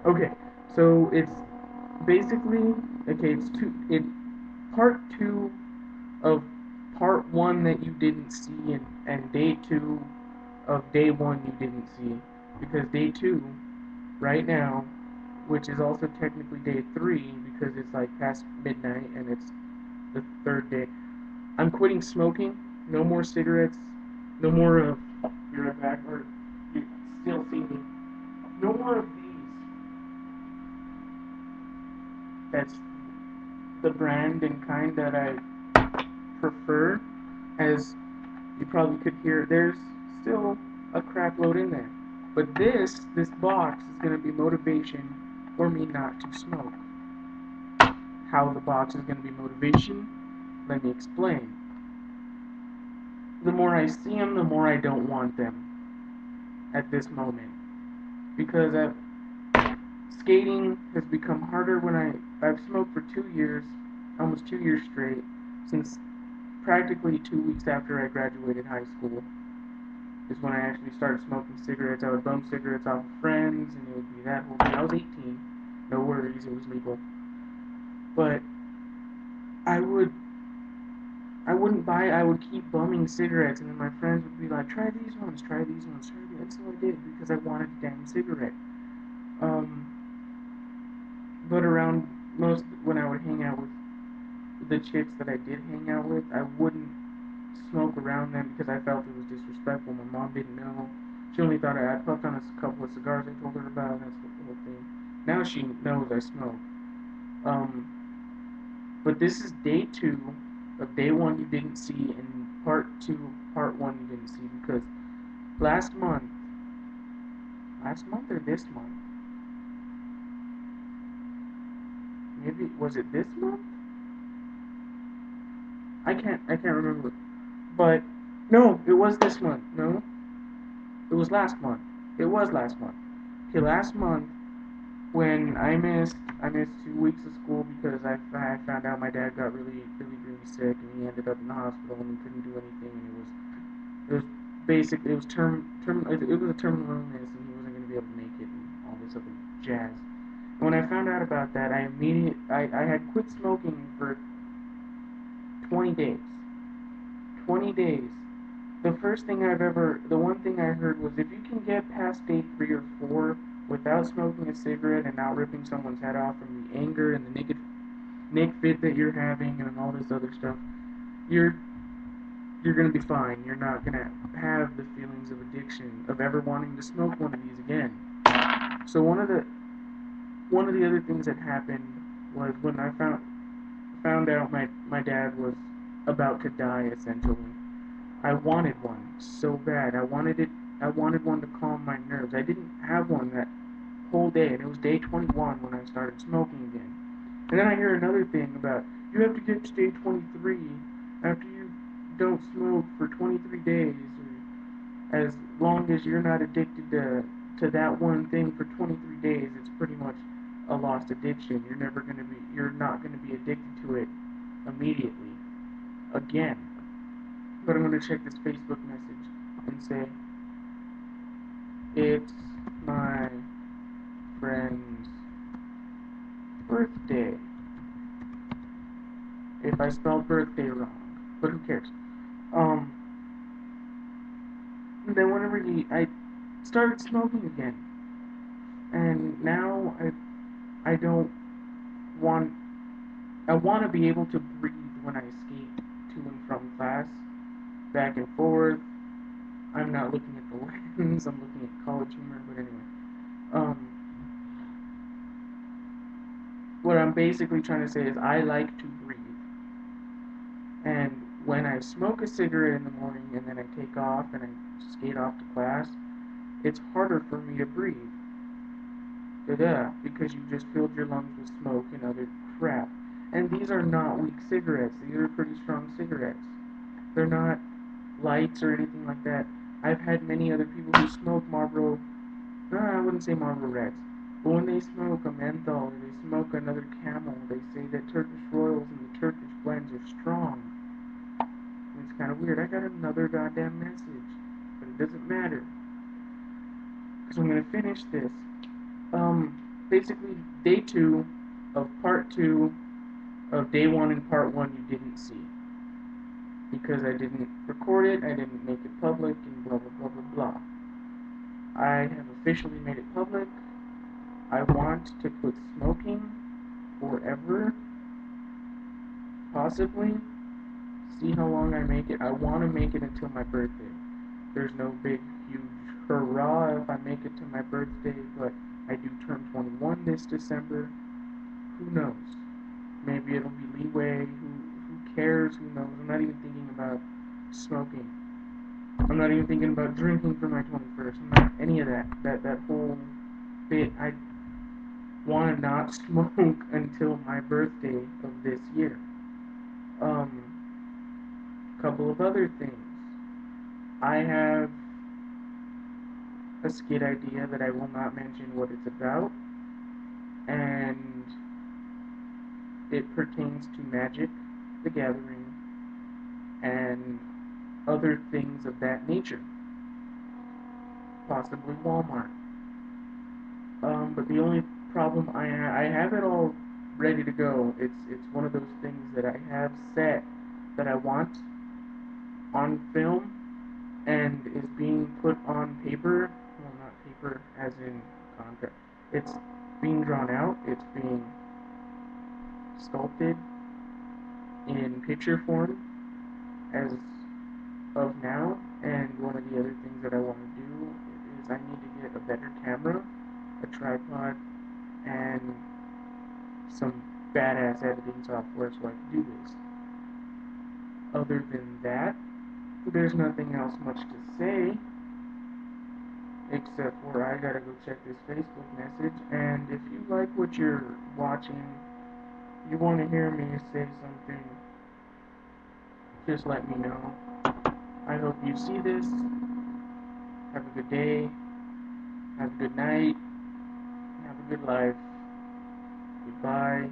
Okay, so it's basically okay. It's part two of part one that you didn't see, and day two of day one you didn't see, because day two right now, which is also technically day three because it's like past midnight and it's the third day. I'm quitting smoking. No more cigarettes. No more of. You're right back, or you still see me. No more of these. That's the brand and kind that I prefer. As you probably could hear, there's still a crap load in there. But this box is going to be motivation for me not to smoke. How the box is going to be motivation? Let me explain. The more I see them, the more I don't want them at this moment. Because skating has become harder when I've smoked for 2 years, almost 2 years straight, since practically 2 weeks after I graduated high school is when I actually started smoking cigarettes. I would bum cigarettes off of friends, and it would be that whole thing. I was 18, no worries, it was legal. But I would I wouldn't buy. I would keep bumming cigarettes, and then my friends would be like, "Try these ones, try these ones, try these." That's all I did because I wanted a damn cigarette. Um, but around most when I would hang out with the chicks that I did hang out with, I wouldn't smoke around them because I felt it was disrespectful. My mom didn't know. She only thought I puffed on a couple of cigars I told her about. That's the whole thing. Now she knows I smoke. Um, but this is day two of day one you didn't see, and part two of part one you didn't see because last month, last month or this month, maybe was it this month? I can't remember. But no, it was this month. No, it was last month. It was last month. Okay, last month when I missed 2 weeks of school because I found out my dad got really sick and he ended up in the hospital and he couldn't do anything, and it was basically it was it was a terminal illness and he wasn't going to be able to make it and all this other jazz. And when I found out about that, I had quit smoking for 20 days. 20 days. The one thing I heard was if you can get past day 3 or 4 without smoking a cigarette and not ripping someone's head off from the anger and the naked fit that you're having and all this other stuff, you're you're gonna be fine. You're not gonna have the feelings of addiction of ever wanting to smoke one of these again. So one of the other things that happened was when I found out my dad was about to die essentially. I wanted one so bad. I wanted it. I wanted one to calm my nerves. I didn't have one that whole day, and it was day 21 when I started smoking again. And then I hear another thing about you have to get to day 23 after you don't smoke for 23 days, or as long as you're not addicted to that one thing for 23 days. It's pretty much a lost addiction. You're not gonna be addicted to it immediately again. But I'm gonna check this Facebook message and say it's my friend's birthday. If I spelled birthday wrong, but who cares? Um, and then whenever I started smoking again, and now I don't want. I want to be able to breathe when I skate to and from class, back and forth. I'm not looking at the lens. I'm looking at college humor. But anyway, um, what I'm basically trying to say is I like to breathe. And when I smoke a cigarette in the morning and then I take off and I skate off to class, it's harder for me to breathe. Da-da, because you just filled your lungs with smoke and other crap. And these are not weak cigarettes. These are pretty strong cigarettes. They're not lights or anything like that. I've had many other people who smoke Marlboro, no, I wouldn't say Marlboro Reds, but when they smoke a menthol or they smoke another Camel, they say that Turkish Royals and the Turkish blends are strong. And it's kind of weird. I got another goddamn message, but it doesn't matter because I'm gonna finish this. Um, basically day 2 of part 2 of day 1 and part 1 you didn't see. Because I didn't record it, I didn't make it public, and blah blah blah blah blah. I have officially made it public. I want to quit smoking forever, possibly. See how long I make it. I want to make it until my birthday. There's no big, huge hurrah if I make it to my birthday, but I do turn 21 this December. Who knows? Maybe it'll be leeway. Who cares? Who knows? I'm not even thinking about smoking. I'm not even thinking about drinking for my 21st. I'm not any of that. That whole bit. I want to not smoke until my birthday of this year. Couple of other things. I have a skit idea that I will not mention what it's about, and it pertains to Magic, the Gathering, and other things of that nature. Possibly Walmart. But the only problem I have it all ready to go. It's one of those things that I have set that I want on film and is being put on paper. Well, not paper as in contract. It's being drawn out. It's being sculpted in picture form as of now. And one of the other things that I want to do is I need to get a better camera, a tripod, and some badass editing software so I can do this. Other than that, there's nothing else much to say, except for I gotta go check this Facebook message, and if you like what you're watching, you want to hear me say something, just let me know. I hope you see this. Have a good day. Have a good night. Have a good life. Goodbye.